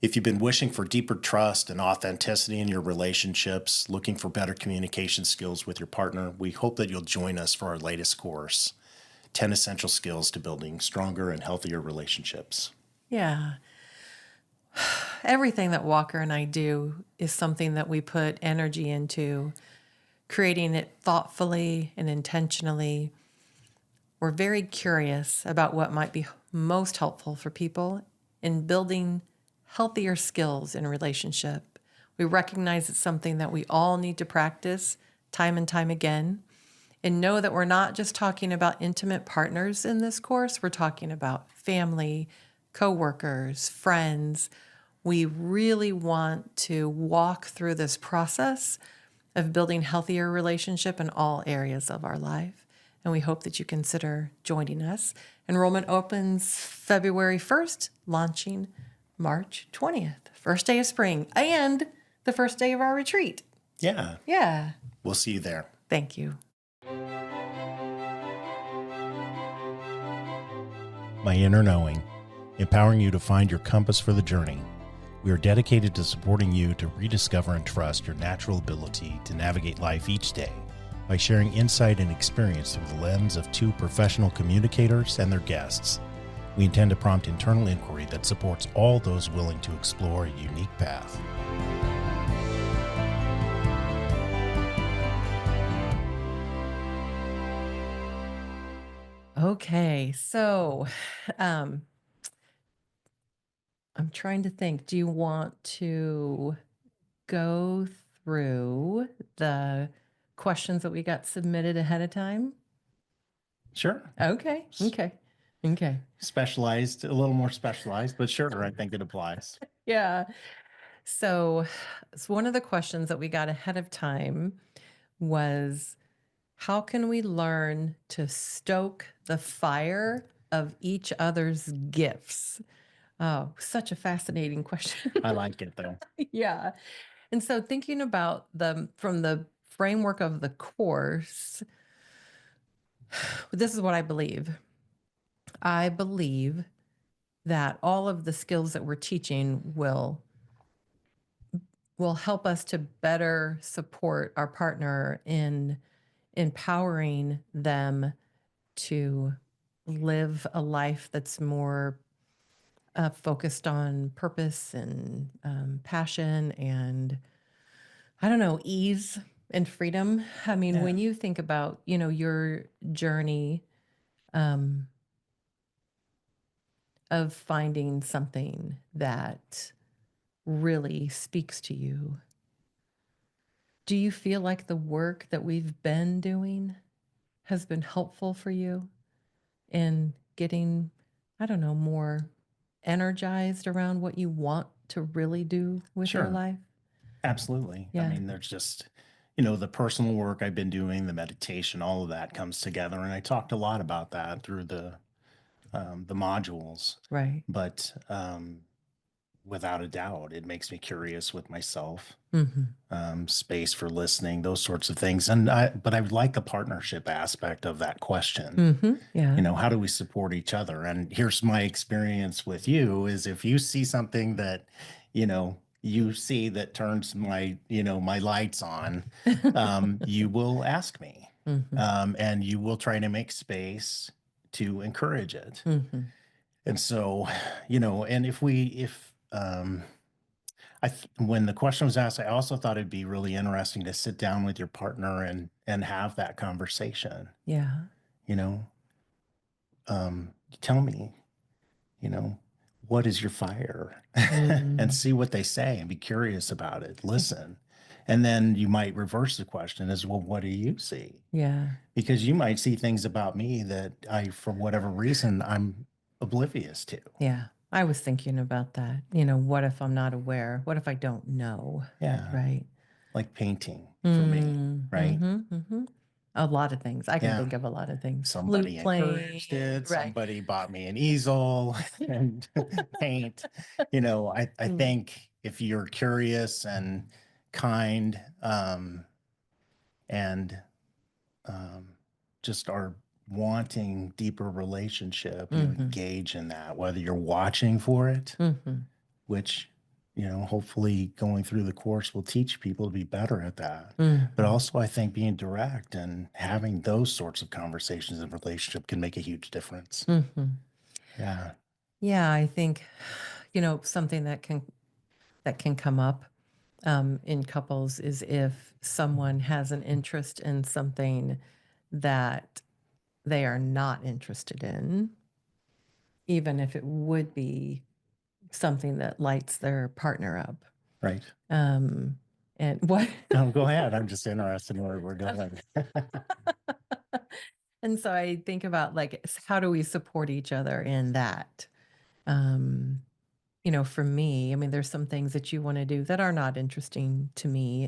If you've been wishing for deeper trust and authenticity in your relationships, looking for better communication skills with your partner, we hope that you'll join us for our latest course, 10 Essential Skills to Building Stronger and Healthier Relationships. Yeah. Everything that Walker and I do is something that we put energy into, creating it thoughtfully and intentionally. We're very curious about what might be most helpful for people in building healthier skills in a relationship. We recognize it's something that we all need to practice time and time again. And know that we're not just talking about intimate partners in this course, we're talking about family, coworkers, friends. We really want to walk through this process of building healthier relationship in all areas of our life. And we hope that you consider joining us. Enrollment opens February 1st, launching March 20th, first day of spring, and the first day of our retreat. Yeah. Yeah. We'll see you there. Thank you. My Inner Knowing, empowering you to find your compass for the journey. We are dedicated to supporting you to rediscover and trust your natural ability to navigate life each day by sharing insight and experience through the lens of two professional communicators and their guests. We intend to prompt internal inquiry that supports all those willing to explore a unique path. Okay, so I'm trying to think. Do you want to go through the questions that we got submitted ahead of time? Sure. Okay. Specialized, a little more specialized, but sure, I think it applies. Yeah. So one of the questions that we got ahead of time was, how can we learn to stoke the fire of each other's gifts? Oh, such a fascinating question. I like it though. Yeah. And so thinking about from the framework of the course, this is what I believe. I believe that all of the skills that we're teaching will help us to better support our partner in empowering them to live a life that's more focused on purpose and passion and, I don't know, ease and freedom. I mean, Yeah. when you think about, your journey of finding something that really speaks to you, do you feel like the work that we've been doing has been helpful for you in getting, I don't know, more energized around what you want to really do with your Sure. life? Absolutely. I Yeah. mean, there's just, the personal work I've been doing, the meditation, all of that comes together. And I talked a lot about that through the modules. Right. But without a doubt, it makes me curious with myself, Mm-hmm. space for listening, those sorts of things. But I would like the partnership aspect of that question. Mm-hmm. Yeah. How do we support each other? And here's my experience with you is if you see something that, you see that turns my lights on, you will ask me, Mm-hmm. and you will try to make space to encourage it. Mm-hmm. And so, and when the question was asked, I also thought it'd be really interesting to sit down with your partner and have that conversation, Yeah. you know, tell me, you know, what is your fire? And Mm. see what they say and be curious about it. Listen. And then you might reverse the question as well, what do you see? Yeah. Because you might see things about me that for whatever reason, I'm oblivious to. Yeah. I was thinking about that. What if I'm not aware? What if I don't know? Yeah. Right. Like painting for me, Mm. right? Mm-hmm. Mm-hmm. A lot of things. I can Yeah. think of a lot of things. Flute Somebody playing. encouraged it. Right. Somebody bought me an easel and paint. I Mm. think if you're curious and kind, and just are wanting deeper relationship, you Mm-hmm. engage in that, whether you're watching for it, Mm-hmm. which hopefully going through the course will teach people to be better at that. But Mhm. also, I think being direct and having those sorts of conversations in a relationship can make a huge difference. Mhm. Yeah. Yeah, I think something that can come up in couples is if someone has an interest in something that they are not interested in, even if it would be something that lights their partner up. Right. And what No, go ahead. I'm just interested in where we're going. and so I think about like how do we support each other in that? Um, for me, I mean, there's some things that you want to do that are not interesting to me,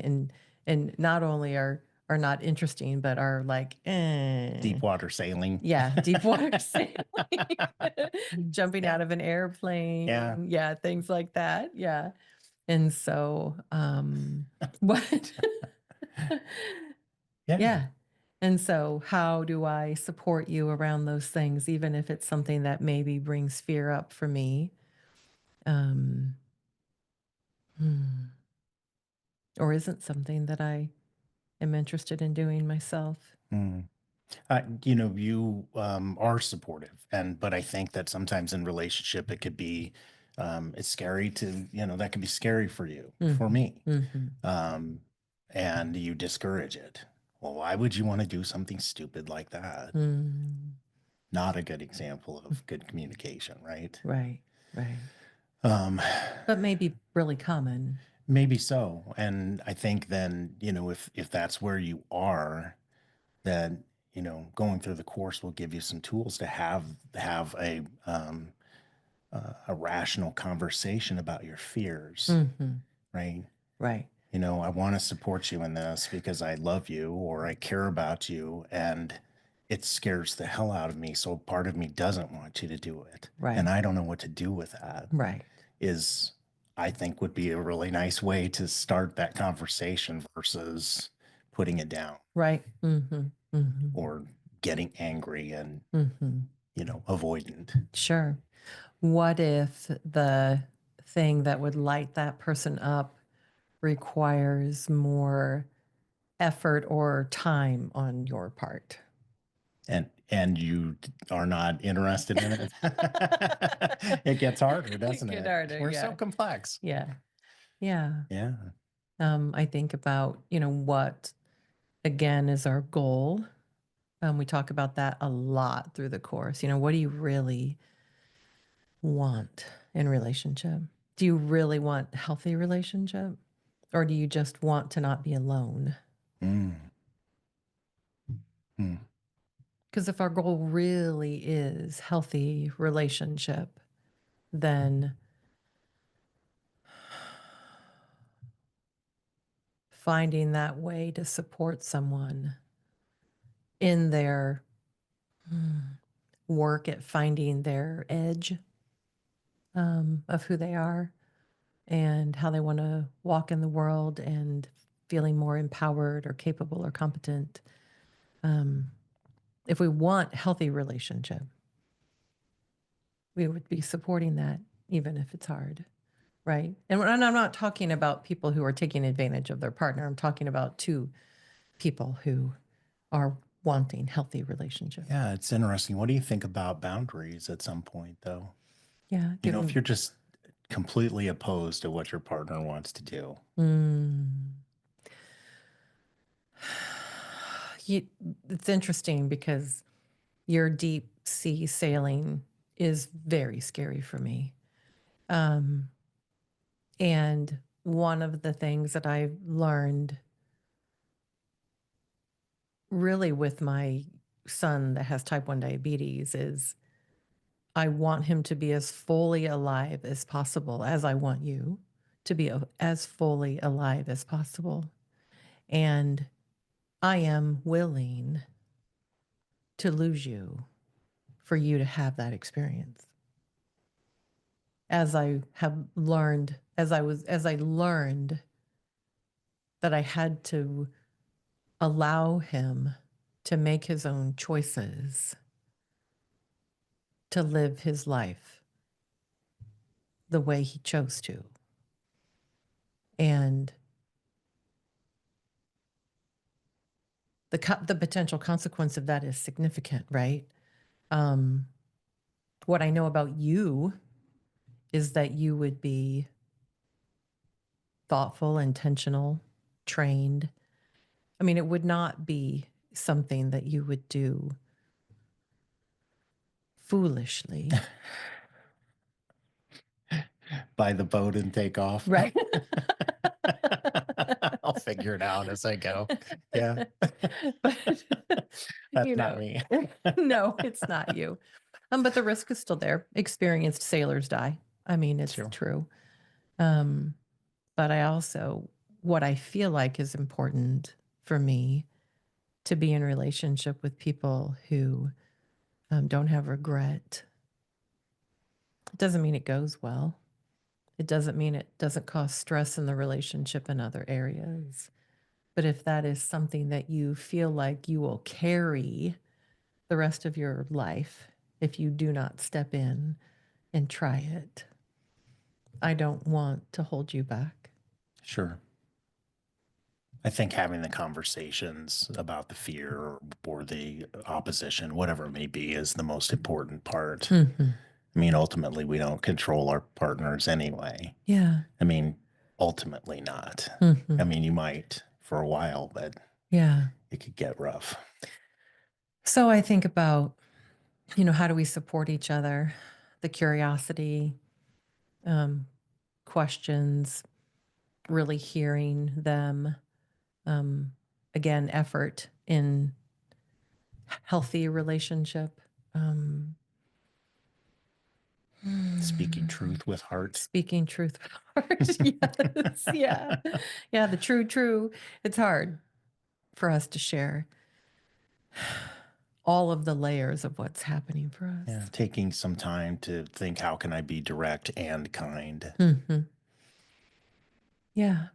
and not only are not interesting, but are like, Deep water sailing. yeah, deep water sailing, jumping Yeah. out of an Yeah. airplane, yeah, things like that, yeah. And so, what? Yeah. Yeah. And so, how do I support you around those things, even if it's something that maybe brings fear up for me? Um, hmm. Or isn't something that I am interested in doing myself. Mm. You are supportive, but I think that sometimes in relationship it could be, it's scary to, that can be scary for you, for Mm-hmm. me, Mm-hmm. um, and you discourage it. Well, why would you want to do something stupid like that? Mm. Not a good example of good communication, right? Right, right. Um, But maybe really common. Maybe so. And I think then, if that's where you are, then, going through the course will give you some tools to have a rational conversation about your fears, Mm-hmm. right? Right, I want to support you in this because I love you or I care about you, and it scares the hell out of me. So part of me doesn't want you to do it. And right, I don't know what to do with that. right, Is I think would be a really nice way to start that conversation versus putting it down right. Mm-hmm. Mm-hmm. or getting angry and, Mm-hmm. avoidant. Sure. What if the thing that would light that person up requires more effort or time on your part? And you are not interested in it. It gets harder, doesn't Get it? harder, We're so yeah. complex. Yeah. Yeah. Yeah. I think about, what again is our goal. We talk about that a lot through the course. What do you really want in relationship? Do you really want healthy relationship? Or do you just want to not be alone? Mm. Mm. Because if our goal really is healthy relationship, then finding that way to support someone in their work at finding their edge of who they are and how they want to walk in the world and feeling more empowered or capable or competent. If we want healthy relationship, we would be supporting that even if it's hard, right? And I'm not talking about people who are taking advantage of their partner. I'm talking about two people who are wanting healthy relationship. Yeah, it's interesting. What do you think about boundaries at some point, though? Yeah, give If them. you're just completely opposed to what your partner wants to do. It's interesting because your deep sea sailing is very scary for me. And one of the things that I've learned really with my son that has type 1 diabetes is I want him to be as fully alive as possible, as I want you to be as fully alive as possible. And I am willing to lose you for you to have that experience. As I have learned, as I learned that I had to allow him to make his own choices, to live his life the way he chose to. And the potential consequence of that is significant, right? What I know about you is that you would be thoughtful, intentional, trained. I mean, it would not be something that you would do foolishly. Buy the boat and take off. Right. I'll figure it out as I go. Yeah. But, That's not me. no, it's not you. But the risk is still there. Experienced sailors die. I mean, it's Sure. true. But I also, what I feel like is important for me to be in relationship with people who don't have regret. It doesn't mean it goes well. It doesn't mean it doesn't cause stress in the relationship in other areas. But if that is something that you feel like you will carry the rest of your life, if you do not step in and try it, I don't want to hold you back. Sure. I think having the conversations about the fear or the opposition, whatever it may be, is the most important part. Mm-hmm. I mean, ultimately, we don't control our partners anyway. Yeah. I mean, ultimately not. Mm-hmm. I mean, you might for a while, but Yeah. it could get rough. So I think about, how do we support each other? The curiosity, questions, really hearing them. Again, effort in healthy relationship. Speaking truth with heart. Speaking truth with heart. Yes. Yeah. Yeah. The true. It's hard for us to share all of the layers of what's happening for us. Yeah, taking some time to think, how can I be direct and kind? Mm-hmm. Yeah.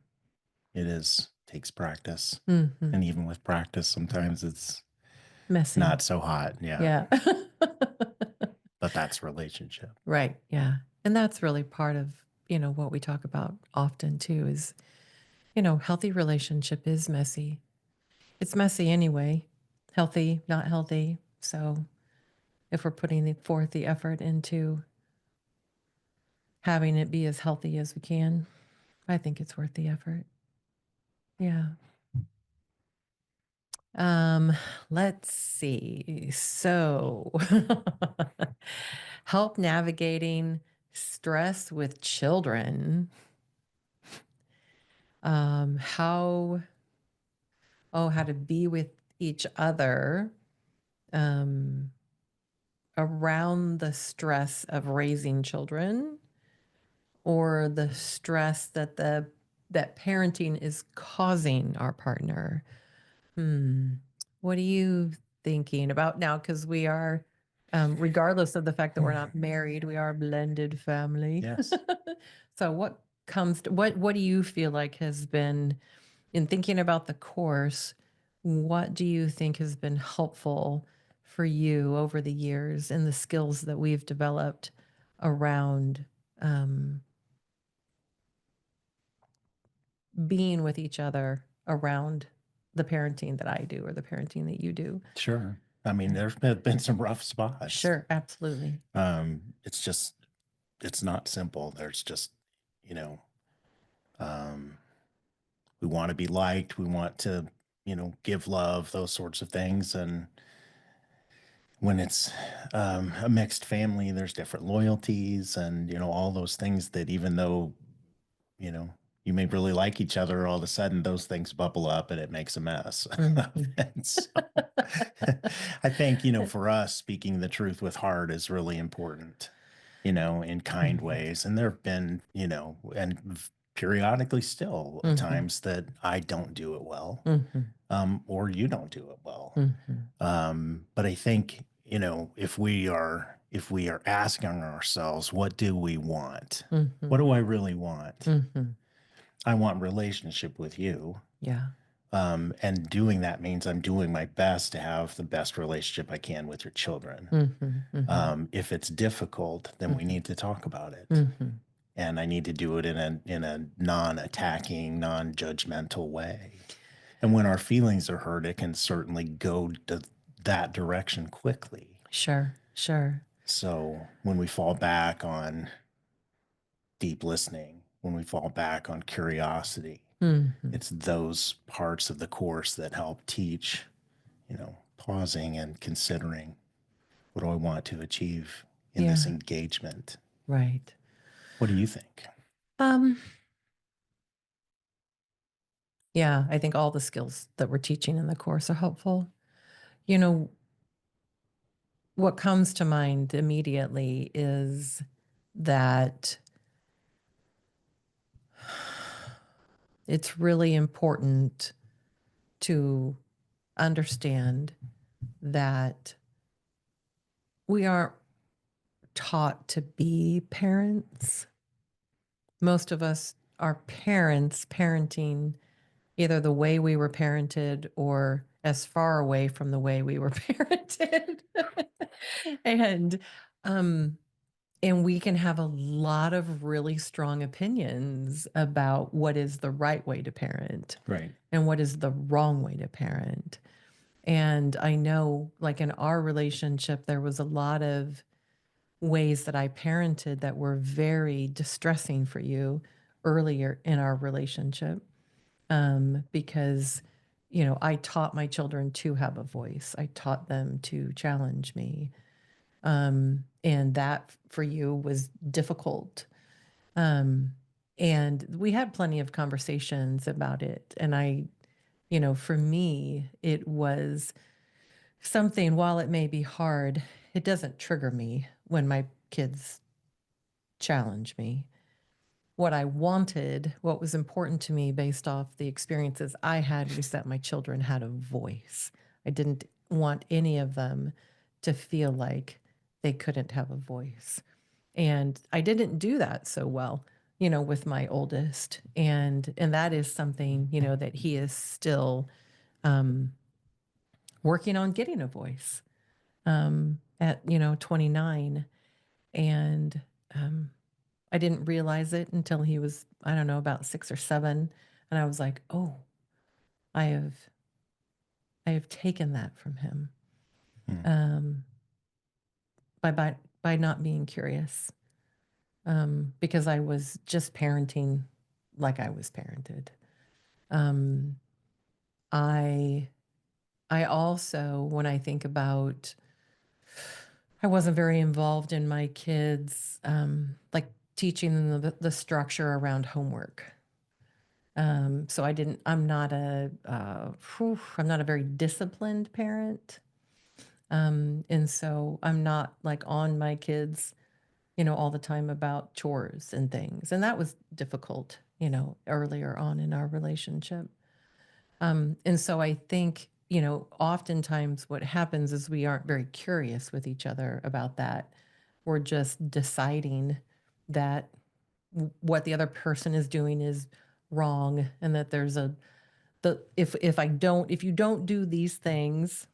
Takes practice. Mm-hmm. And even with practice, sometimes it's Messy. not so hot. Yeah. Yeah. But that's relationship. Right. Yeah. And that's really part of, what we talk about often too is, healthy relationship is messy. It's messy anyway, healthy, not healthy. So if we're putting forth the effort into having it be as healthy as we can, I think it's worth the effort. Yeah. Let's see. So help navigating stress with children. How to be with each other around the stress of raising children or the stress that parenting is causing our partner. What are you thinking about now? Because we are, regardless of the fact that we're not married, we are a blended family. Yes. So what do you feel like has been, in thinking about the course, what do you think has been helpful for you over the years in the skills that we've developed around being with each other around the parenting that I do or the parenting that you do? Sure. I mean, there's been some rough spots. Sure, absolutely. It's not simple. There's just, we want to be liked. We want to, give love, those sorts of things. And when it's a mixed family, there's different loyalties and, all those things that even though, you may really like each other, all of a sudden those things bubble up and it makes a mess. And so I think, for us, speaking the truth with heart is really important, in kind ways. And there have been, and periodically still times that I don't do it well, or you don't do it well. But I think, if we are asking ourselves, what do we want? What do I really want? I want relationship with you. Yeah. And doing that means I'm doing my best to have the best relationship I can with your children. If it's difficult, then we need to talk about it. and I need to do it in a non-attacking, non-judgmental way. And when our feelings are hurt, it can certainly go to that direction quickly. Sure, sure. So when we fall back on deep listening, when we fall back on curiosity, Hmm. it's those parts of the course that help teach, pausing and considering, what do I want to achieve in this Yeah, engagement? right. What do you think? Um, yeah, I think all the skills that we're teaching in the course are helpful. You know, what comes to mind immediately is that it's really important to understand that we aren't taught to be parents. Most of us are parents parenting either the way we were parented or as far away from the way we were parented. and um and we can have a lot of really strong opinions about what is the right way to parent Right. and what is the wrong way to parent. And I know, like in our relationship, there was a lot of ways that I parented that were very distressing for you earlier in our relationship, because, I taught my children to have a voice. I taught them to challenge me. And that for you was difficult. And we had plenty of conversations about it. And for me, it was something, while it may be hard, it doesn't trigger me when my kids challenge me. What I wanted, what was important to me based off the experiences I had, was that my children had a voice. I didn't want any of them to feel like they couldn't have a voice. And I didn't do that so well, with my oldest. And that is something, that he is still working on getting a voice at 29. And I didn't realize it until he was, I don't know, about 6 or 7. And I was like, oh, I have I have taken that from him, Hmm. um, by not being curious, because I was just parenting like I was parented. Um, I I also, when I think about, I wasn't very involved in my kids, like teaching them the structure around homework. So I'm not a very disciplined parent. And so I'm not like on my kids, all the time about chores and things. And that was difficult, earlier on in our relationship. And so I think, oftentimes what happens is we aren't very curious with each other about that. We're just deciding that what the other person is doing is wrong, and that there's if you don't do these things,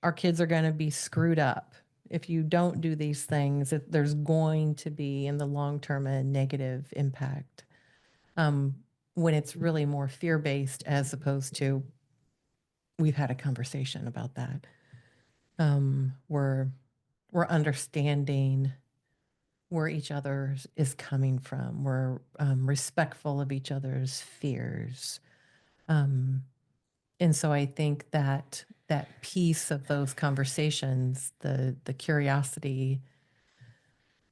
our kids are going to be screwed up. If you don't do these things, there's going to be in the long term a negative impact. When it's really more fear based, as opposed to, we've had a conversation about that. We're understanding where each other is coming from. We're respectful of each other's fears. And so I think that that piece of those conversations, the curiosity,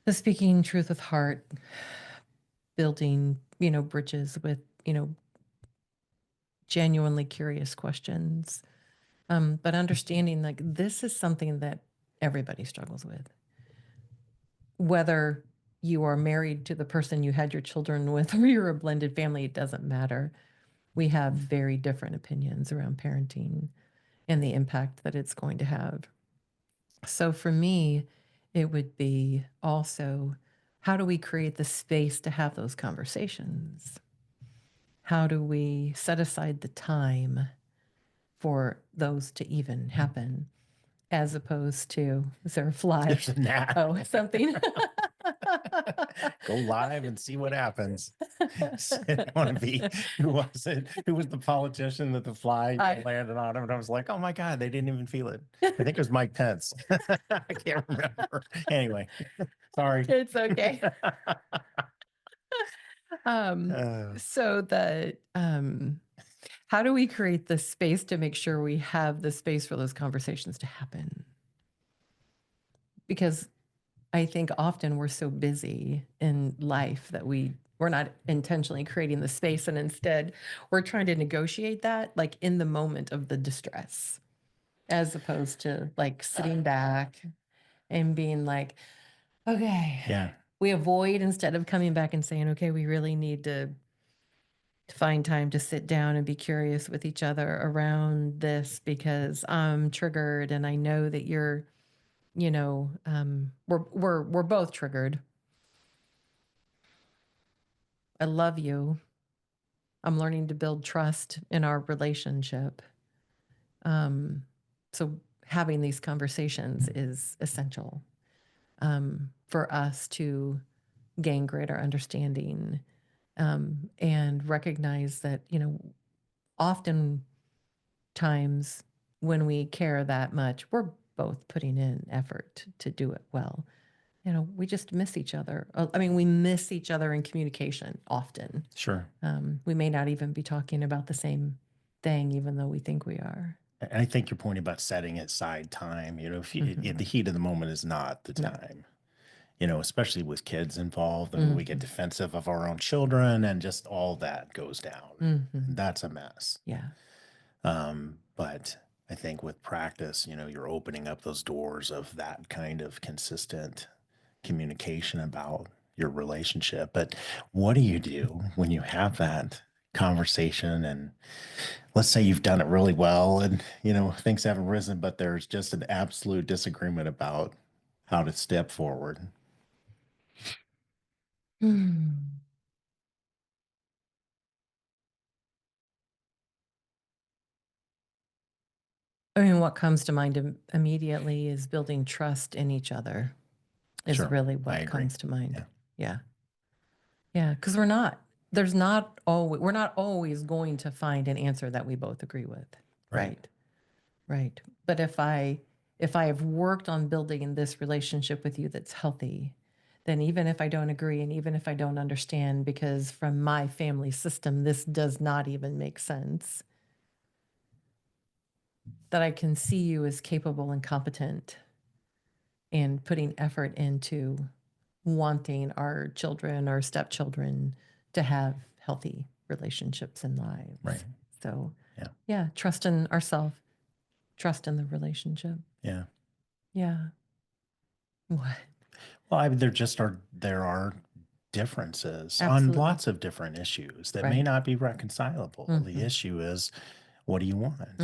the speaking truth with heart, building, bridges with, genuinely curious questions, but understanding like this is something that everybody struggles with. Whether you are married to the person you had your children with or you're a blended family, it doesn't matter. We have very different opinions around parenting and the impact that it's going to have. So for me, it would be also, how do we create the space to have those conversations? How do we set aside the time for those to even happen, as opposed to, is there a fly? There's a gnat. Oh, something. Go live and see what happens. I want to be, who was it? Who was the politician that the fly landed on him? And I was like, oh my God, they didn't even feel it. I think it was Mike Pence. I can't remember. Anyway, sorry. It's okay. Uh, So how do we create the space to make sure we have the space for those conversations to happen? Because I think often we're so busy in life that we're not intentionally creating the space, and instead we're trying to negotiate that like in the moment of the distress, as opposed to like sitting back and being like, okay, yeah. we avoid instead of coming back and saying, okay, we really need to find time to sit down and be curious with each other around this because I'm triggered and I know that you're, we're both triggered. I love you. I'm learning to build trust in our relationship. So having these conversations is essential for us to gain greater understanding and recognize that, often times when we care that much, we're both putting in effort to do it well. We just miss each other. I mean, we miss each other in communication often. Sure. We may not even be talking about the same thing, even though we think we are. And I think your point about setting aside time, if the heat of the moment is not the time, especially with kids involved, and we get defensive of our own children and just all that goes down. That's a mess. Yeah. But I think with practice, you're opening up those doors of that kind of consistent communication about your relationship. But what do you do when you have that conversation and let's say you've done it really well and things haven't risen, but there's just an absolute disagreement about how to step forward? I mean, what comes to mind immediately is building trust in each other is Sure, really I what agree. comes to mind. Yeah. Yeah. Yeah. Because we're not always going to find an answer that we both agree with. Right. Right. But if I have worked on building this relationship with you that's healthy, then even if I don't agree and even if I don't understand, because from my family system, this does not even make sense, that I can see you as capable and competent and putting effort into wanting our children, our stepchildren to have healthy relationships and lives. Right. So, Yeah. Trust in ourselves, trust in the relationship. Yeah. Yeah. What? Well, there are differences on Absolutely. lots of different issues that may Right. not be reconcilable. The issue is, what do you want? What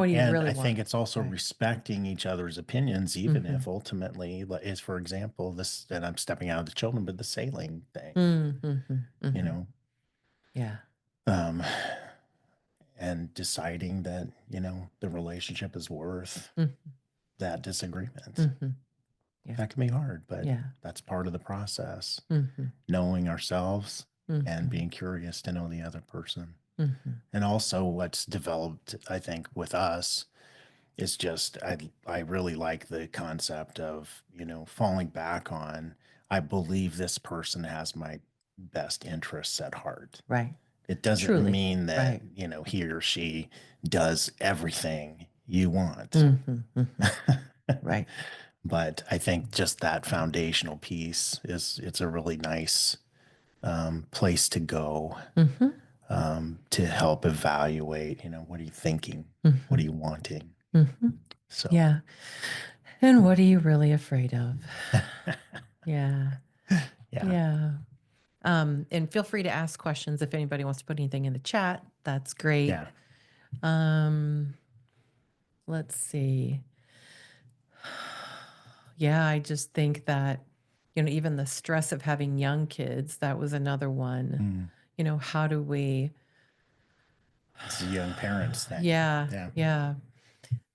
do you And really I think want? it's also Right. respecting each other's opinions, even if ultimately is, for example, this, and I'm stepping out of the children, but the sailing thing, Yeah. um, and deciding that, the relationship is worth that disagreement. Yeah. That can be hard, but Yeah. that's part of the process. Knowing ourselves and being curious to know the other person. And also what's developed, I think, with us is just, I really like the concept of, falling back on, I believe this person has my best interests at heart. Right. It doesn't Truly. mean that, Right. he or she does everything you want. Right. But I think just that foundational piece it's a really nice place to go to help evaluate, what are you thinking? What are you wanting? So, Yeah. And what are you really afraid of? Yeah. yeah. Yeah. And feel free to ask questions if anybody wants to put anything in the chat. That's great. Yeah. Let's see. Yeah, I just think that, even the stress of having young kids, that was another one. How do we? It's a young parents thing. Yeah. Yeah.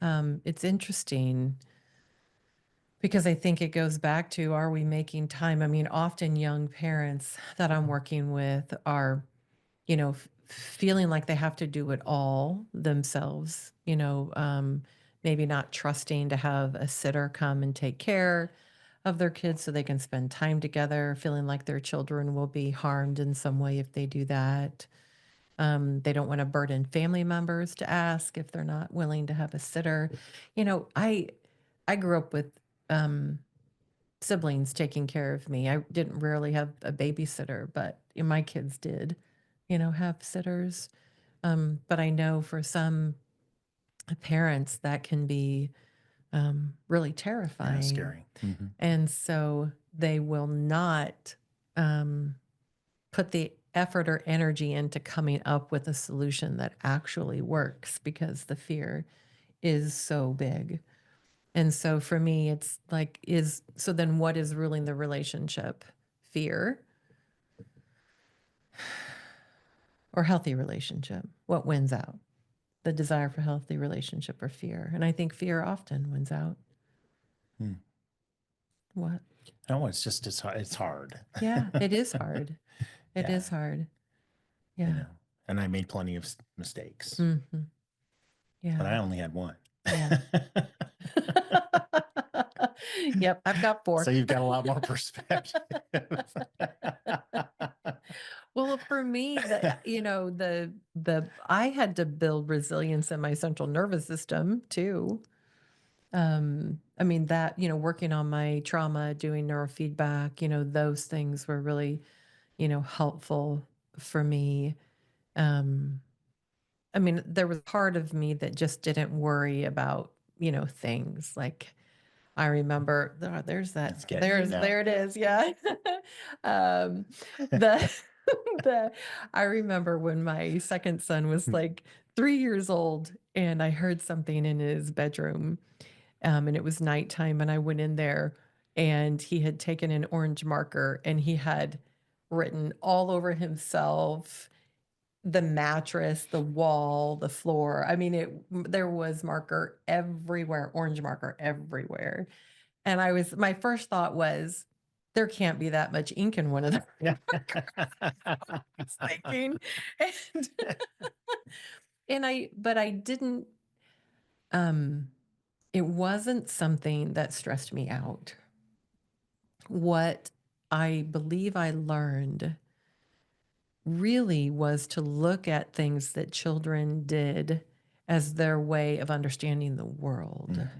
Yeah. It's interesting. Because I think it goes back to, are we making time? I mean, often young parents that I'm working with are, feeling like they have to do it all themselves, maybe not trusting to have a sitter come and take care of their kids so they can spend time together, feeling like their children will be harmed in some way if they do that. They don't want to burden family members to ask if they're not willing to have a sitter. I grew up with siblings taking care of me. I didn't rarely have a babysitter, but my kids did, have sitters. But I know for some parents that can be really Yeah, terrifying. scary. Hmm. And so they will not put the effort or energy into coming up with a solution that actually works because the fear is so big. And so for me, it's like, so then what is ruling the relationship? Fear or healthy relationship? What wins out? The desire for healthy relationship or fear? And I think fear often wins out. What? No, it's just it's hard. Yeah, it is hard. It Yeah, is hard. you Yeah. know. And I made plenty of mistakes, Hmm. but Yeah. I only had one. Yeah. Yep, I've got So four. you've got a lot more perspective. Well, for me, the I had to build resilience in my central nervous system too. I mean that, working on my trauma, doing neurofeedback, those things were really, helpful for me. I mean, there was part of me that just didn't worry about, things like I remember there's It's that getting you now. there it is. Yeah. um the the I remember when my second son was like 3 years old and I heard something in his bedroom. And it was nighttime and I went in there and he had taken an orange marker and he had written all over himself, the mattress, the wall, the floor. I mean, there was marker everywhere, orange marker everywhere. And my first thought was, there can't be that much ink in one of them. I was thinking. And, but I didn't, um, it wasn't something that stressed me out. What I believe I learned really was to look at things that children did as their way of understanding the world. Mm-hmm.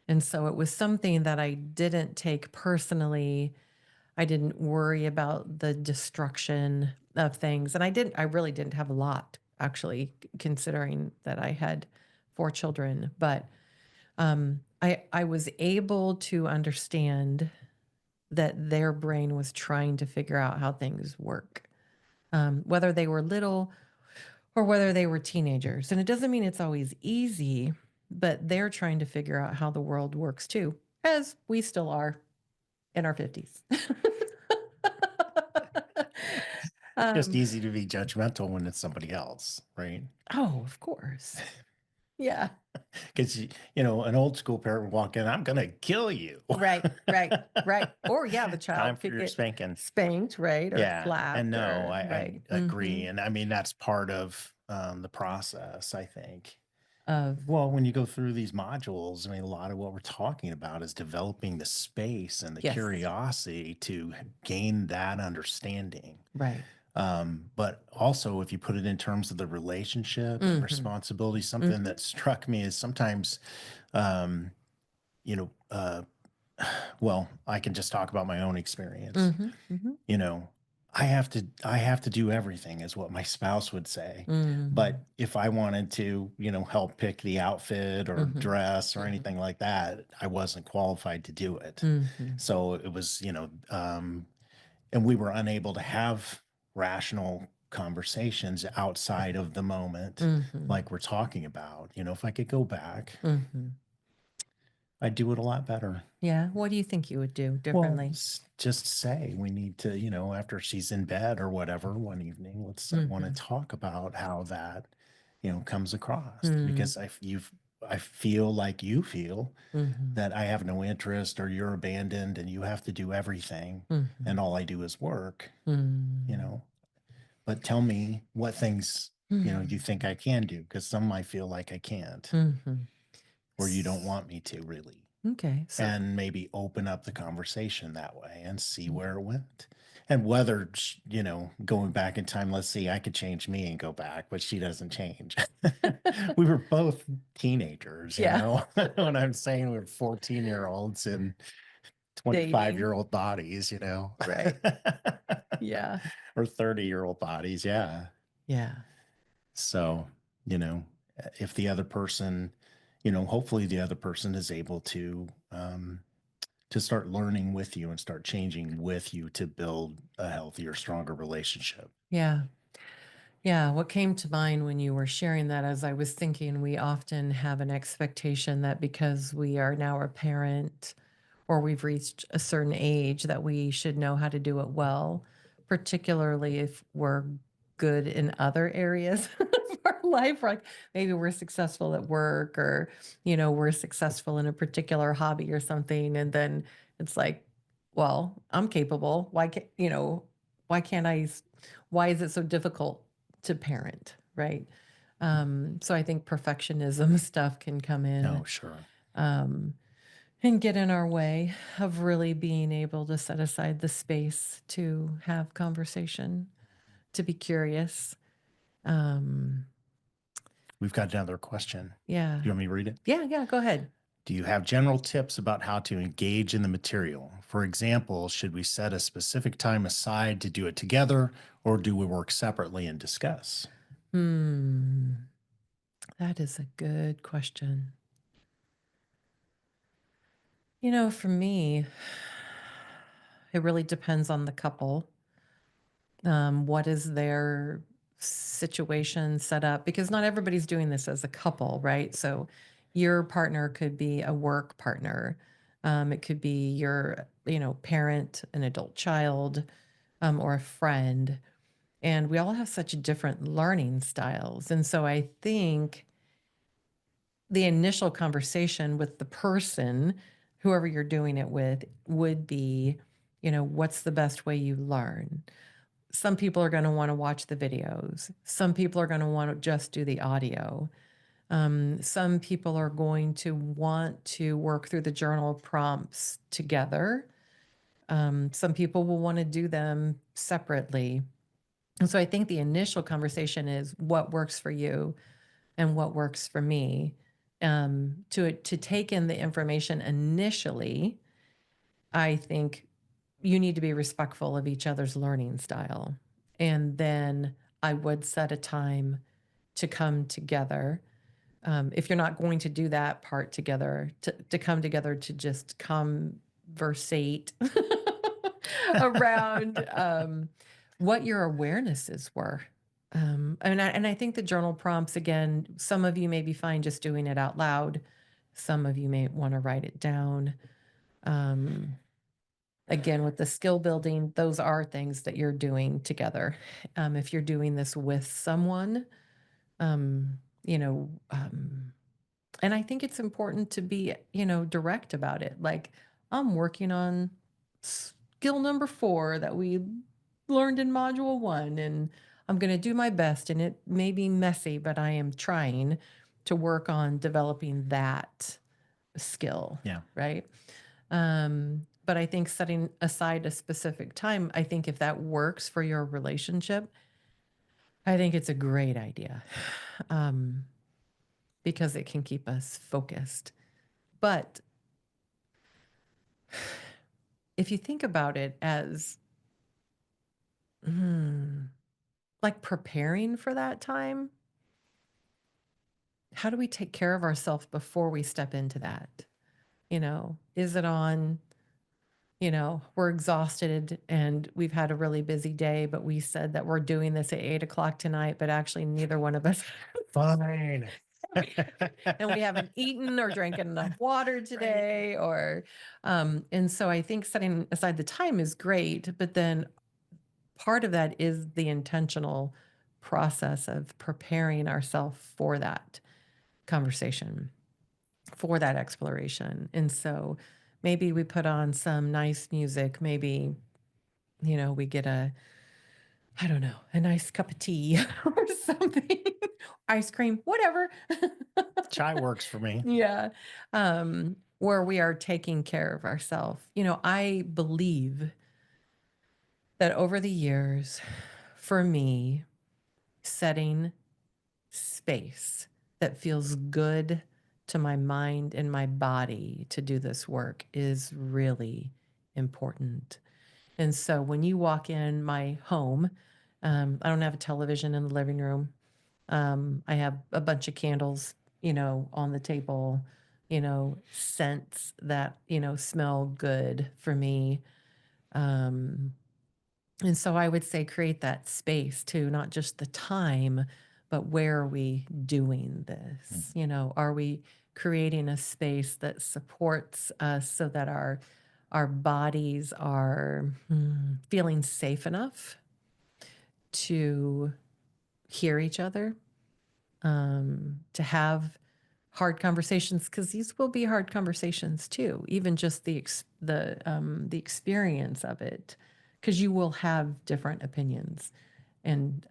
And so it was something that I didn't take personally. I didn't worry about the destruction of things. And I really didn't have a lot, actually, considering that I had 4 children. But I was able to understand that their brain was trying to figure out how things work, whether they were little or whether they were teenagers. And it doesn't mean it's always easy, but they're trying to figure out how the world works too, as we still are in our 50s. It's just easy to be judgmental when it's somebody else, right? Oh, of course. Yeah. Because an old school parent would walk in, I'm gonna kill you. Right. Or yeah, the Time child for could your get spanking. spanked, right? Or Yeah. And slapped no, or I right. agree. And I mean, that's part of the process, I think. Of Well, when you go through these modules, I mean, a lot of what we're talking about is developing the space and the yes. curiosity to gain that understanding. Right. But also, if you put it in terms of the relationship and responsibility, something that struck me is sometimes, um, you know, uh, well, I can just talk about my own experience. You know, I have to do everything is what my spouse would say. But if I wanted to, help pick the outfit or dress or anything like that, I wasn't qualified to do it. So it was, and we were unable to have rational conversations outside of the moment, like we're talking about. If I could go back, I'd do it a lot better. Yeah. What do you think you would do Well, differently? just say we need to, after she's in bed or whatever one evening, let's want to talk about how that, comes across because you've I feel like you feel Mm-hmm. that I have no interest or you're abandoned and you have to do everything Mm-hmm. and all I do is work, you Mm-hmm. know. But tell me what things, you think I can do, because some might feel like I can't Mm-hmm. or you don't want me to really. Okay. So, And maybe open up the conversation that way and see where it went. And whether, going back in time, let's see, I could change me and go back, but she doesn't change. We were both teenagers, yeah, when I'm saying we're 14-year-olds in 25-year-old dating. old bodies, Right. Yeah. or 30-year-old bodies. Yeah. Yeah. So, you know, if the other person, hopefully the other person is able to start learning with you and start changing with you to build a healthier, stronger relationship. Yeah. Yeah. What came to mind when you were sharing that, as I was thinking, we often have an expectation that because we are now a parent or we've reached a certain age that we should know how to do it well, particularly if we're good in other areas of our life. Like maybe we're successful at work or, we're successful in a particular hobby or something. And then it's like, well, I'm capable. Why can't I? Why is it so difficult to parent? Right. So I think perfectionism stuff can come Oh, in sure. and get in our way of really being able to set aside the space to have conversation, to be curious. We've got another question. Yeah. Do you want me to read it? Yeah. Yeah. Go ahead. Do you have general tips about how to engage in the material? For example, should we set a specific time aside to do it together, or do we work separately and discuss? That is a good question. For me, it really depends on the couple. What is their situation set up? Because not everybody's doing this as a couple, right? So your partner could be a work partner. It could be your, parent, an adult child, or a friend. And we all have such different learning styles. And so I think the initial conversation with the person, whoever you're doing it with, would be, what's the best way you learn? Some people are going to want to watch the videos. Some people are going to want to just do the audio. Some people are going to want to work through the journal prompts together. Some people will want to do them separately. And so I think the initial conversation is what works for you and what works for me. To take in the information initially, I think you need to be respectful of each other's learning style. And then I would set a time to come together. If you're not going to do that part together, to come together to just conversate around what your awarenesses were. And I think the journal prompts, again, some of you may be fine just doing it out loud. Some of you may want to write it down. Again, with the skill building, those are things that you're doing together. If you're doing this with someone, um, you know, um, and I think it's important to be, direct about it. Like, I'm working on skill number 4 that we learned in module 1, and I'm going to do my best. And it may be messy, but I am trying to work on developing that skill. Yeah. Right. But I think setting aside a specific time, I think if that works for your relationship, I think it's a great idea because it can keep us focused. But if you think about it as like preparing for that time, how do we take care of ourselves before we step into that? Is it on, we're exhausted and we've had a really busy day, but we said that we're doing this at 8 o'clock tonight, but actually neither one of us Fine. and we haven't eaten or drank enough water today and so I think setting aside the time is great, but then part of that is the intentional process of preparing ourselves for that conversation. for that exploration. And so maybe we put on some nice music. Maybe, we get I don't know, a nice cup of tea or something, ice cream, whatever. Chai works for me. Yeah. Where we are taking care of ourselves. I believe that over the years, for me, setting space that feels good to my mind and my body to do this work is really important. And so when you walk in my home, I don't have a television in the living room. I have a bunch of candles, on the table, scents that, smell good for me. And so I would say create that space too, not just the time, but where are we doing this? Are we creating a space that supports us so that our bodies are feeling safe enough to hear each other, to have hard conversations, because these will be hard conversations too, even just the experience of it, because you will have different opinions, and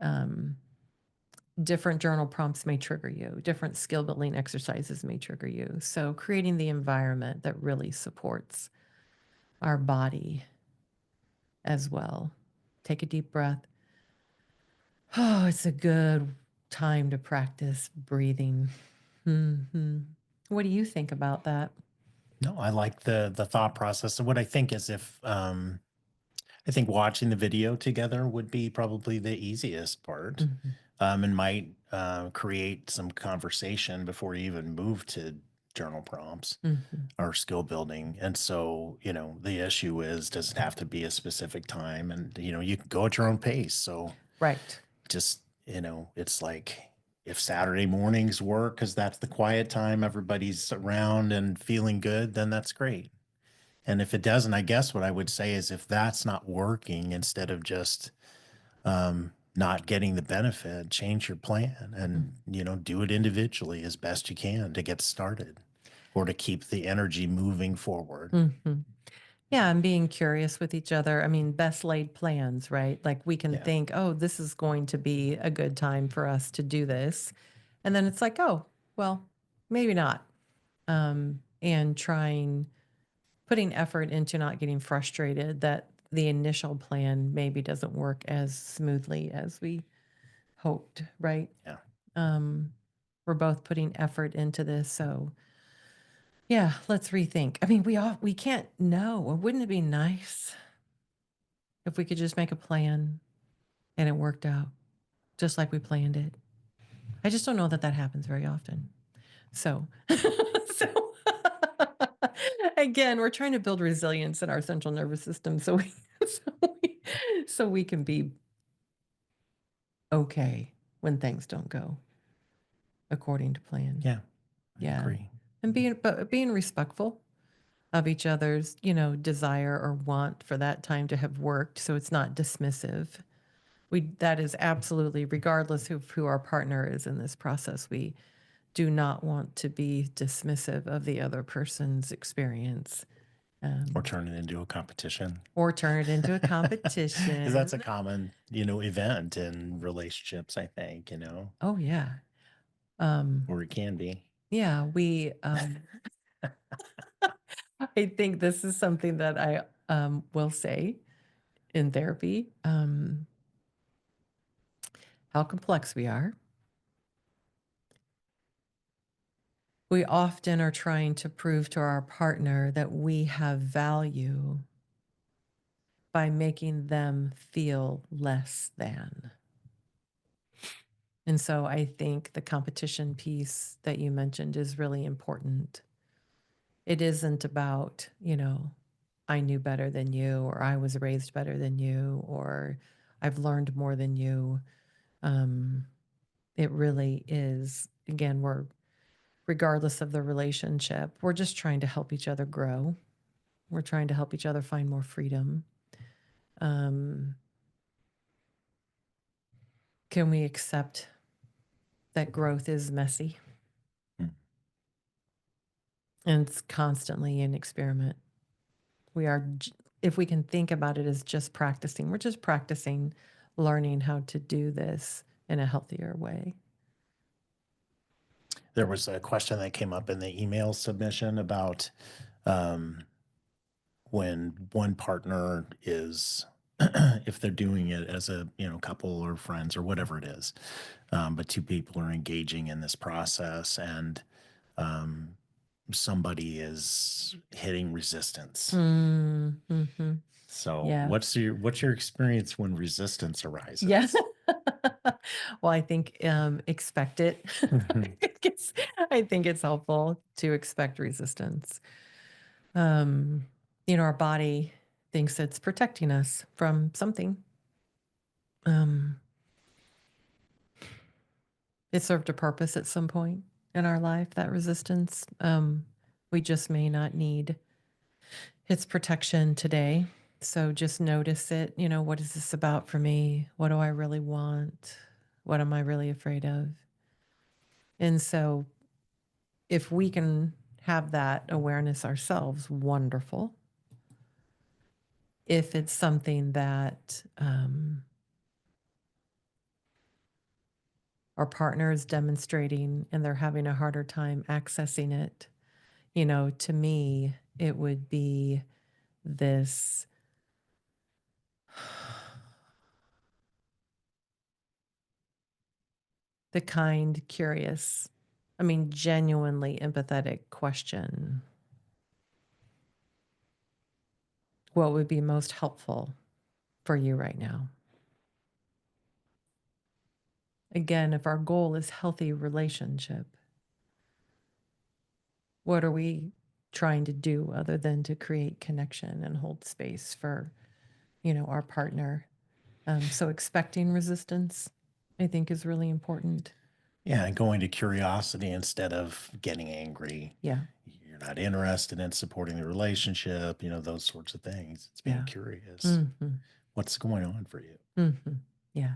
different journal prompts may trigger you, different skill building exercises may trigger you. So creating the environment that really supports our body as well. Take a deep breath. Oh, it's a good time to practice breathing. What do you think about that? No, I like the thought process. So what I think is if I think watching the video together would be probably the easiest part, Mhm. and might create some conversation before you even move to journal prompts Mhm. or skill building. And so, the issue is, does it have to be a specific time? And, you can go at your own pace. So Right. just, it's like if Saturday mornings work because that's the quiet time, everybody's around and feeling good, then that's great. And if it doesn't, I guess what I would say is if that's not working, instead of just not getting the benefit, change your plan and, do it individually as best you can to get started or to keep the energy moving forward. Mm-hmm. Yeah, and being curious with each other. I mean, best laid plans, right? Like we can Yeah. think, oh, this is going to be a good time for us to do this. And then it's like, oh, well, maybe not. And putting effort into not getting frustrated that the initial plan maybe doesn't work as smoothly as we hoped, right? Yeah. We're both putting effort into this. So, yeah, let's rethink. I mean, we can't know. Wouldn't it be nice if we could just make a plan and it worked out just like we planned it? I just don't know that that happens very often. So, so again, we're trying to build resilience in our central nervous system we, so we can be okay when things don't go according to plan. Yeah. I Yeah. agree. And being respectful of each other's, desire or want for that time to have worked, so it's not dismissive. That is absolutely, regardless of who our partner is in this process, we do not want to be dismissive of the other person's experience, Or turn it into a competition. or turn it into a Because that's a competition. common, event in relationships, I think, Oh yeah. Um, or it can be. yeah, I think this is something that I will say in therapy, how complex we are. We often are trying to prove to our partner that we have value by making them feel less than. And so I think the competition piece that you mentioned is really important. It isn't about, I knew better than you, or I was raised better than you, or I've learned more than you. It really is, again, regardless of the relationship, we're just trying to help each other grow. We're trying to help each other find more freedom. Can we accept that growth is messy? Mm. And it's constantly an experiment. If we can think about it as just practicing, we're just practicing learning how to do this in a healthier way. There was a question that came up in the email submission about um, when one partner is, if they're doing it as a couple or friends or whatever it is, but two people are engaging in this process and somebody is hitting resistance. Mm-hmm. So Yeah. what's your experience when resistance arises? Yes. Well, I think expect it. I think it's helpful to expect resistance. Our body thinks it's protecting us from something. It served a purpose at some point in our life, that resistance. We just may not need its protection today. So just notice it. What is this about for me? What do I really want? What am I really afraid of? And so if we can have that awareness ourselves, wonderful. If it's something that our partner is demonstrating and they're having a harder time accessing it, to me, it would be this the kind, curious, genuinely empathetic question. What would be most helpful for you right now? Again, if our goal is healthy relationship, what are we trying to do other than to create connection and hold space for, our partner? So expecting resistance, I think, is really important. Yeah, going to curiosity instead of getting angry. Yeah. You're not interested in supporting the relationship, those sorts of things. It's being curious. Mm-hmm. What's going on for you? Mm-hmm. Yeah.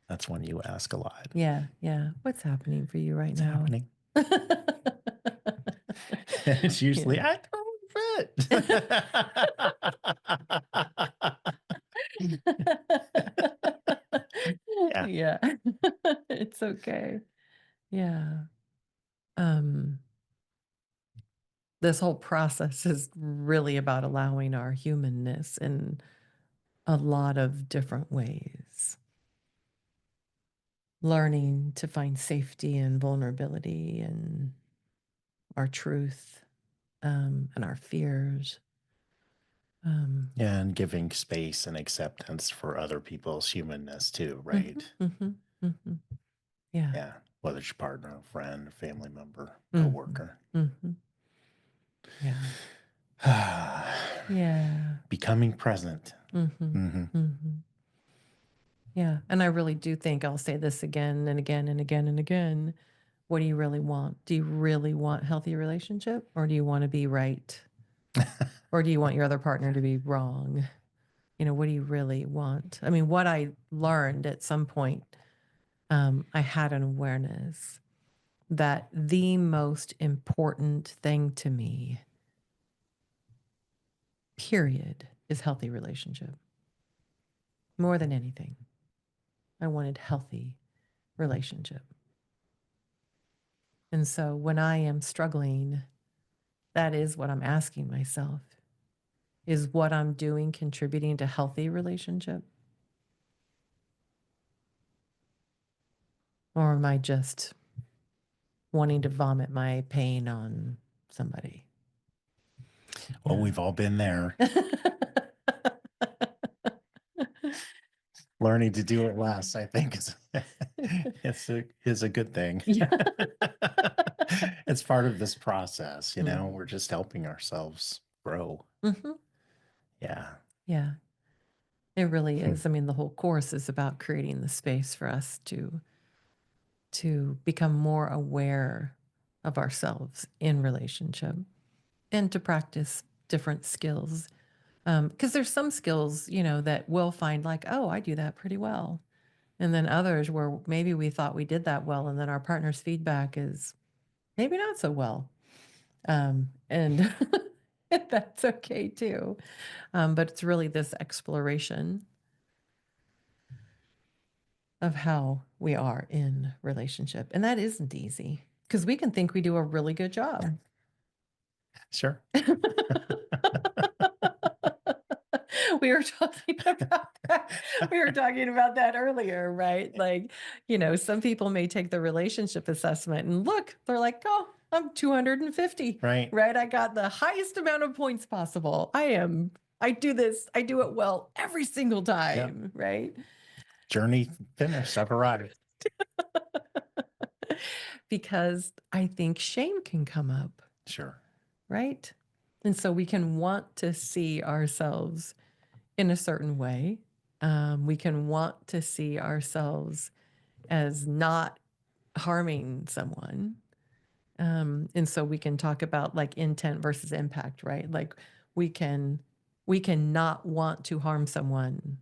That's when you ask a lot. Yeah. Yeah. What's happening for you right What's now? happening? It's usually, I don't fit. Yeah. Yeah. It's okay. Yeah. Um, this whole process is really about allowing our humanness in a lot of different ways. Learning to find safety and vulnerability and our truth and our fears. And giving space and acceptance for other people's humanness too, right? Mm-hmm, mm-hmm. Yeah. Yeah. Whether it's your partner, a friend, a family member, Mm-hmm. coworker. Mm-hmm. Yeah. Yeah. Becoming present. Mm-hmm. Mm-hmm. Mm-hmm. Yeah. And I really do think I'll say this again and again and again and again. What do you really want? Do you really want healthy relationship, or do you want to be right? Or do you want your other partner to be wrong? What do you really want? What I learned at some point, I had an awareness that the most important thing to me, period, is healthy relationship. More than anything, I wanted healthy relationship. And so when I am struggling, that is what I'm asking myself. Is what I'm doing contributing to healthy relationship? Or am I just wanting to vomit my pain on somebody? Well, we've all been there. Learning to do it less, I think, is a good thing. Yeah. It's part of this process, We're just helping ourselves grow. Mm-hmm. Yeah. Yeah. It really is. The whole course is about creating the space for us to become more aware of ourselves in relationship and to practice different skills. Because there's some skills, that we'll find like, oh, I do that pretty well. And then others where maybe we thought we did that well, and then our partner's feedback is maybe not so well. And that's okay too. But it's really this exploration of how we are in relationship. And that isn't easy because we can think we do a really good job. Sure. We were talking about that. We were talking about that earlier, right? Like, some people may take the relationship assessment and look, they're like, oh, I'm 250. Right. Right. I got the highest amount of points possible. I do it well every single time. Right. Journey finished. I've arrived. Because I think shame can come up. Sure. Right. And so we can want to see ourselves in a certain way. We can want to see ourselves as not harming someone. And so we can talk about like intent versus impact, right? Like we can not want to harm someone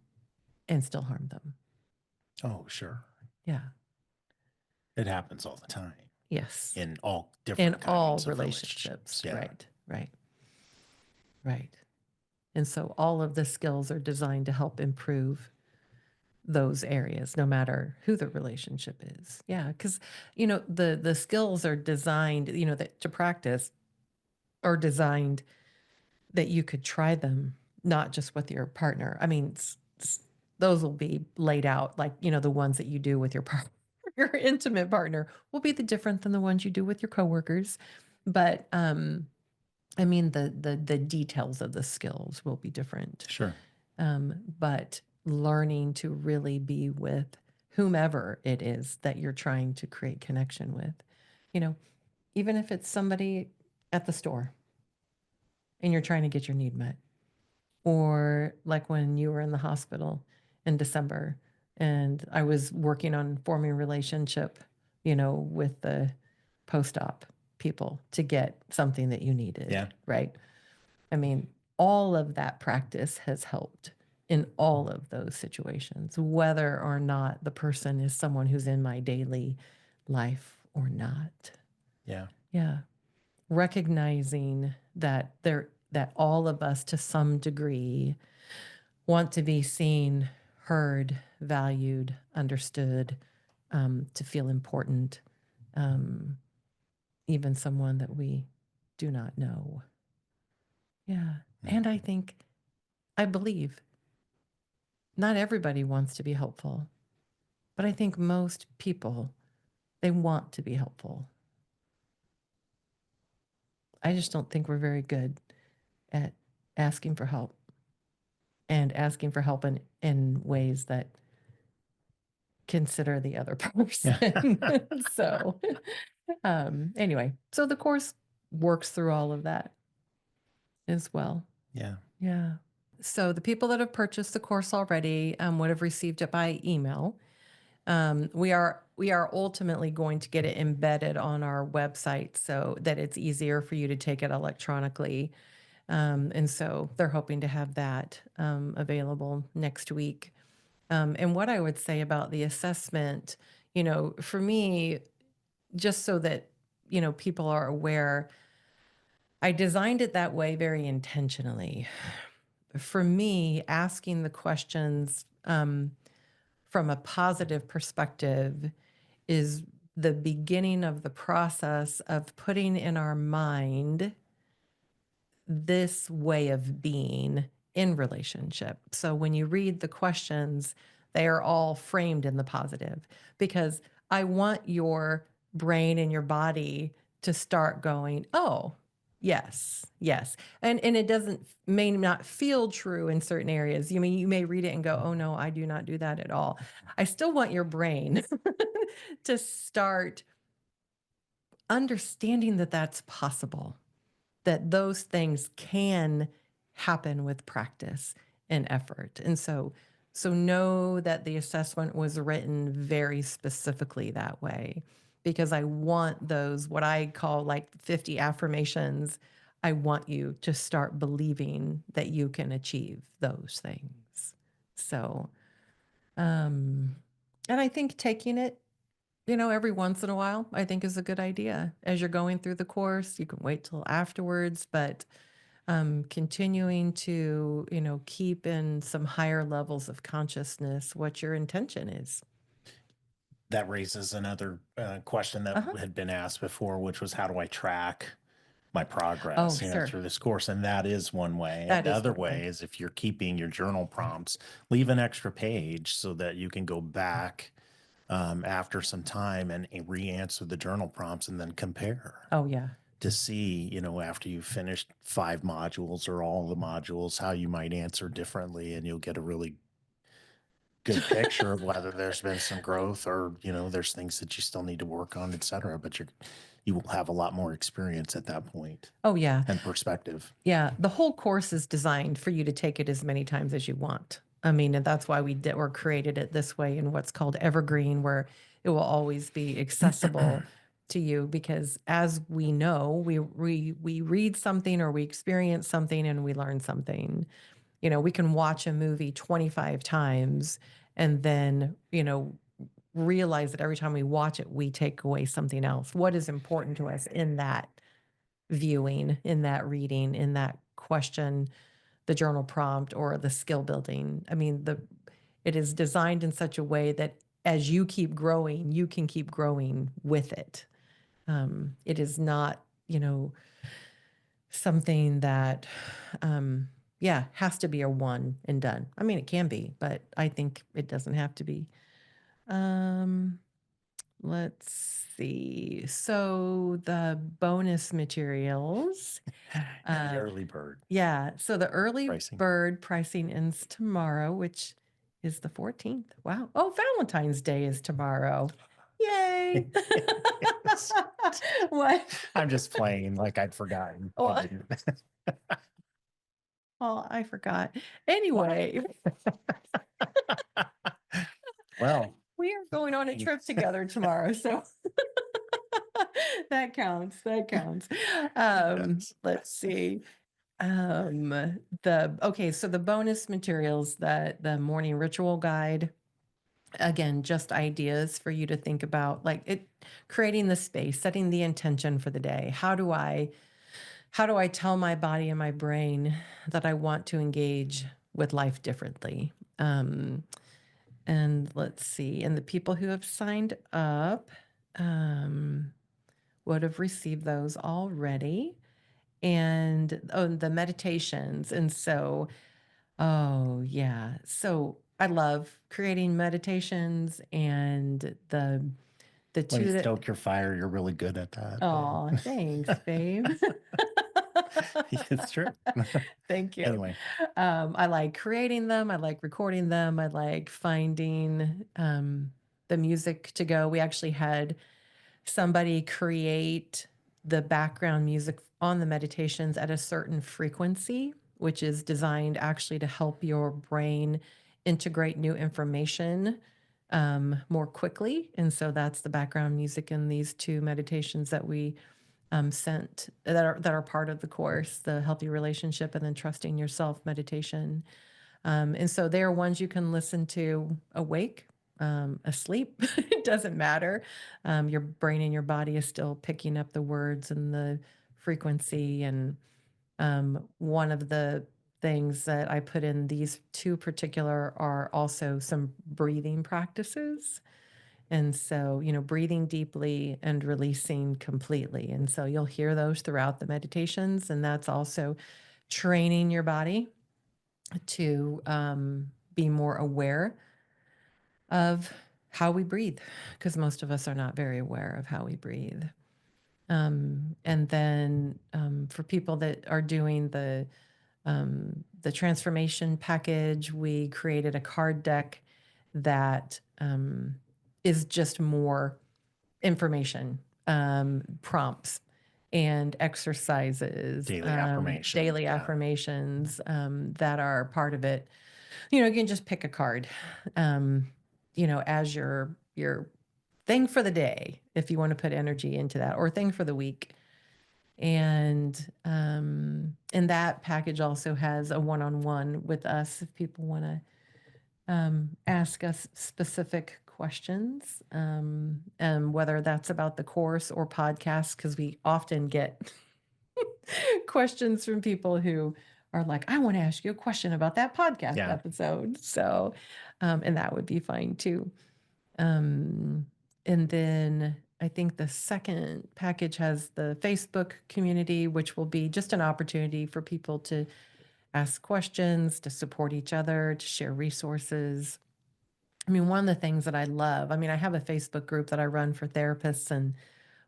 and still harm them. Oh, sure. Yeah. It happens all the time Yes. in all different kinds of relationships. Yeah. Right. And so all of the skills are designed to help improve those areas, no matter who the relationship is. Yeah, because the skills are designed, that to practice are designed that you could try them not just with your partner. I mean, those will be laid out like the ones that you do with your partner, your intimate partner will be different than the ones you do with your coworkers. But I mean, the details of the skills will be different. Sure. But learning to really be with whomever it is that you're trying to create connection with, even if it's somebody at the store and you're trying to get your need met, or like when you were in the hospital in December and I was working on forming a relationship, with the post-op people to get something that you needed. Yeah. Right. I mean, all of that practice has helped in all of those situations, whether or not the person is someone who's in my daily life or not. Yeah. Yeah. Recognizing that that all of us to some degree want to be seen, heard, valued, understood, to feel important, even someone that we do not know. Yeah. And I believe not everybody wants to be helpful, but I think most people, they want to be helpful. I just don't think we're very good at asking for help and asking for help in ways that consider the other person. So, anyway, so the course works through all of that as well. Yeah. Yeah. So the people that have purchased the course already would have received it by email. We are ultimately going to get it embedded on our website so that it's easier for you to take it electronically. And so they're hoping to have that available next week. And what I would say about the assessment, for me, just so that, people are aware, I designed it that way very intentionally. For me, asking the questions from a positive perspective is the beginning of the process of putting in our mind this way of being in relationship. So when you read the questions, they are all framed in the positive because I want your brain and your body to start going, oh, yes, yes. And it may not feel true in certain areas. You may read it and go, oh no, I do not do that at all. I still want your brain to start understanding that that's possible, that those things can happen with practice and effort. And so know that the assessment was written very specifically that way because I want those, what I call like 50 affirmations. I want you to start believing that you can achieve those things. So, and I think taking it every once in a while, I think is a good idea. As you're going through the course, you can wait till afterwards, but continuing to, keep in some higher levels of consciousness what your intention is. That raises another question that Uh-huh. had been asked before, which was how do I track my Oh, progress, sure. through this course? And that is one way. That is Another one way. way is if you're keeping your journal prompts, leave an extra page so that you can go back after some time and re-answer the journal prompts and then compare Oh, yeah. to see, after you've finished 5 modules or all the modules, how you might answer differently, and you'll get a really good picture of whether there's been some growth or, there's things that you still need to work on, et cetera. But you will have a lot more experience at that point Oh, yeah. and perspective. Yeah. The whole course is designed for you to take it as many times as you want. I mean, and that's why we did or created it this way in what's called evergreen, where it will always be accessible to you, because as we know, we read something or we experience something and we learn something. We can watch a movie 25 times and then, realize that every time we watch it, we take away something else. What is important to us in that viewing, in that reading, in that question, the journal prompt, or the skill building? I mean, it is designed in such a way that as you keep growing, you can keep growing with it. It is not, something that, has to be a one and done. I mean, it can be, but I think it doesn't have to be. Um, let's see. So the bonus materials. And the early bird Yeah. So the early pricing. bird pricing ends tomorrow, which is the 14th. Wow. Oh, Valentine's Day is tomorrow. Yay. What? I'm just playing like I'd forgotten. I Well, didn't. oh, I forgot. Anyway, Well, we are going on a trip together tomorrow, so that counts. That counts. yes. Let's see. So the bonus materials, that the morning ritual guide, again, just ideas for you to think about, like it, creating the space, setting the intention for the day. How do I tell my body and my brain that I want to engage with life differently? And let's see, and the people who have signed up would have received those already. And the meditations. And so, oh, yeah. So I love creating meditations, and the When you two that, stoke your fire, you're really good at that. oh, thanks, babe. It's true. Thank you. Anyway, I like creating them. I like recording them. I like finding the music to go. We actually had somebody create the background music on the meditations at a certain frequency, which is designed actually to help your brain integrate new information more quickly. And so that's the background music in these two meditations that we sent, that are part of the course, the healthy relationship and then trusting yourself meditation. And so they are ones you can listen to awake, asleep. It doesn't matter. Your brain and your body is still picking up the words and the frequency. And one of the things that I put in these two particular are also some breathing practices. And so, breathing deeply and releasing completely. And so you'll hear those throughout the meditations. And that's also training your body to be more aware of how we breathe, because most of us are not very aware of how we breathe. And then for people that are doing the transformation package, we created a card deck that is just more information, prompts, and exercises, daily affirmation. daily Yeah. affirmations that are part of it. You can just pick a card, as your thing for the day, if you want to put energy into that, or thing for the week. And that package also has a one-on-one with us if people want to ask us specific questions, and whether that's about the course or podcast, because we often get questions from people who are like, I want to ask you a question about that podcast episode. So, and that would be fine too. And then I think the second package has the Facebook community, which will be just an opportunity for people to ask questions, to support each other, to share resources. I mean, one of the things that I love, I mean, I have a Facebook group that I run for therapists, and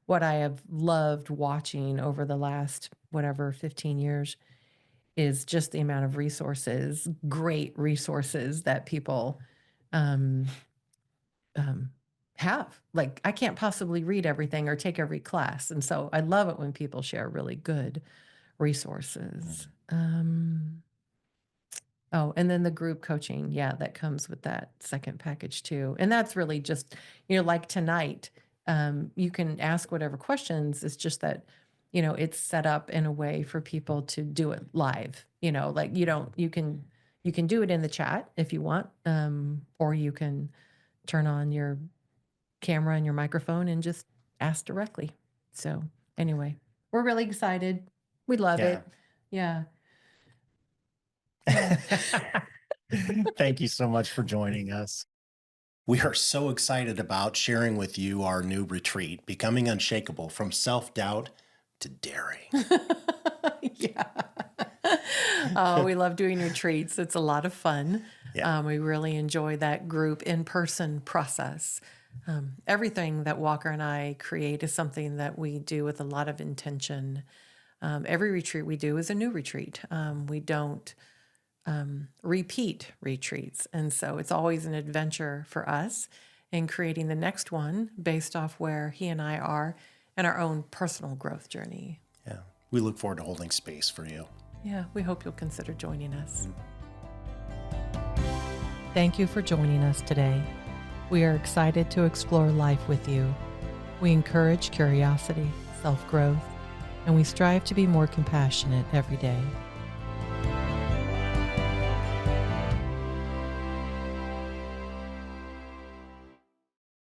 what I have loved watching over the last, 15 years is just the amount of resources, great resources that people have. Like, I can't possibly read everything or take every class. And so I love it when people share really good resources. Oh, and then the group coaching, that comes with that second package too. And that's really just, like tonight, you can ask whatever questions. It's just that, it's set up in a way for people to do it live. Like you can do it in the chat if you want, or you can turn on your camera and your microphone and just ask directly. So anyway, we're really excited. We love it. Yeah. Thank you so much for joining us. We are so excited about sharing with you our new retreat, Becoming Unshakable from Self-Doubt to Daring. Oh, we love doing retreats. It's a lot of fun. Yeah. We really enjoy that group in-person process. Everything that Walker and I create is something that we do with a lot of intention. Every retreat we do is a new retreat. We don't repeat retreats. And so it's always an adventure for us in creating the next one based off where he and I are in our own personal growth journey. Yeah. We look forward to holding space for you. Yeah, we hope you'll consider joining us. Thank you for joining us today. We are excited to explore life with you. We encourage curiosity, self-growth, and we strive to be more compassionate every day.